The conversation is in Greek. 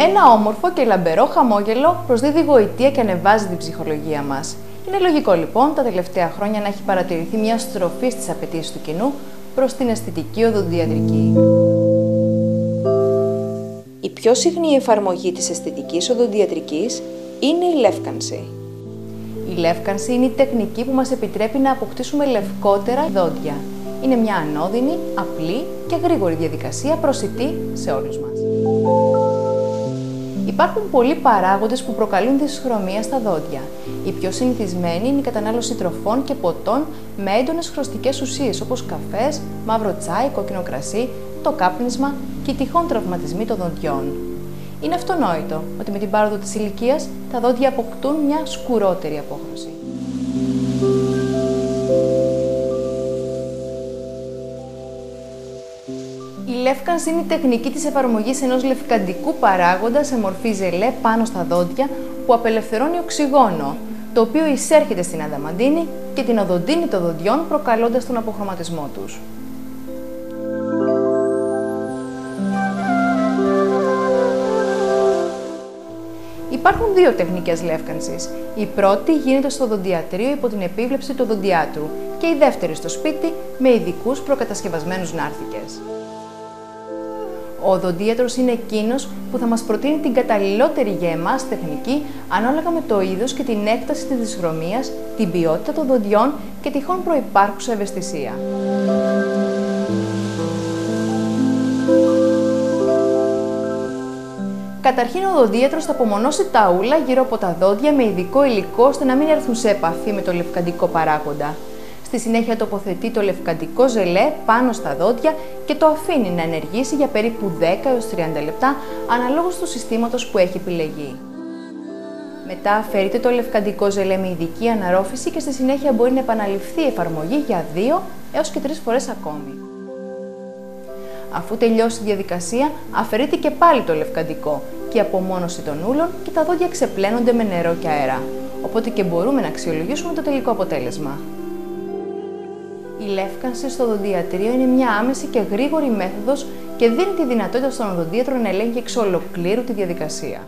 Ένα όμορφο και λαμπερό χαμόγελο προσδίδει γοητεία και ανεβάζει την ψυχολογία μας. Είναι λογικό λοιπόν τα τελευταία χρόνια να έχει παρατηρηθεί μια στροφή στις απαιτήσεις του κοινού προς την αισθητική οδοντιατρική. Η πιο συχνή εφαρμογή της αισθητικής οδοντιατρικής είναι η λεύκανση. Η λεύκανση είναι η τεχνική που μας επιτρέπει να αποκτήσουμε λευκότερα δόντια. Είναι μια ανώδυνη, απλή και γρήγορη διαδικασία προσιτή σε όλους μας. Υπάρχουν πολλοί παράγοντες που προκαλούν δυσχρωμία στα δόντια. Οι πιο συνηθισμένοι είναι η κατανάλωση τροφών και ποτών με έντονες χρωστικές ουσίες όπως καφές, μαύρο τσάι, κόκκινο κρασί, το κάπνισμα και οι τυχόν τραυματισμοί των δοντιών. Είναι αυτονόητο ότι με την πάροδο της ηλικίας τα δόντια αποκτούν μια σκουρότερη απόχρωση. Η λεύκανση είναι η τεχνική της εφαρμογής ενός λευκαντικού παράγοντα σε μορφή ζελέ πάνω στα δόντια που απελευθερώνει οξυγόνο, το οποίο εισέρχεται στην αδαμαντίνη και την οδοντίνη των δοντιών προκαλώντας τον αποχρωματισμό τους. Υπάρχουν δύο τεχνικές λεύκανσης. Η πρώτη γίνεται στο οδοντιατρίο υπό την επίβλεψη του οδοντιάτρου και η δεύτερη στο σπίτι με ειδικούς προκατασκευασμένους νάρθηκες. Ο οδοντίατρος είναι εκείνος που θα μας προτείνει την καταλληλότερη για εμάς τεχνική ανάλογα με το είδος και την έκταση της δυσχρωμίας, την ποιότητα των δοντιών και τυχόν προϋπάρχουσα ευαισθησία. Καταρχήν, ο οδοντίατρος θα απομονώσει τα ούλα γύρω από τα δόντια με ειδικό υλικό ώστε να μην έρθουν σε επαφή με το λευκαντικό παράγοντα. Στη συνέχεια τοποθετεί το λευκαντικό ζελέ πάνω στα δόντια και το αφήνει να ενεργήσει για περίπου 10 έως 30 λεπτά αναλόγως του συστήματος που έχει επιλεγεί. Μετά αφαιρείται το λευκαντικό ζελέ με ειδική αναρρόφηση και στη συνέχεια μπορεί να επαναληφθεί η εφαρμογή για 2 έως και 3 φορές ακόμη. Αφού τελειώσει η διαδικασία, αφαιρείται και πάλι το λευκαντικό και η απομόνωση των ούλων και τα δόντια ξεπλένονται με νερό και αέρα, οπότε και μπορούμε να αξιολογήσουμε το τελικό αποτέλεσμα. Η λεύκανση στο οδοντιατρίο είναι μια άμεση και γρήγορη μέθοδος και δίνει τη δυνατότητα στον οδοντίατρο να ελέγχει εξ ολοκλήρου τη διαδικασία.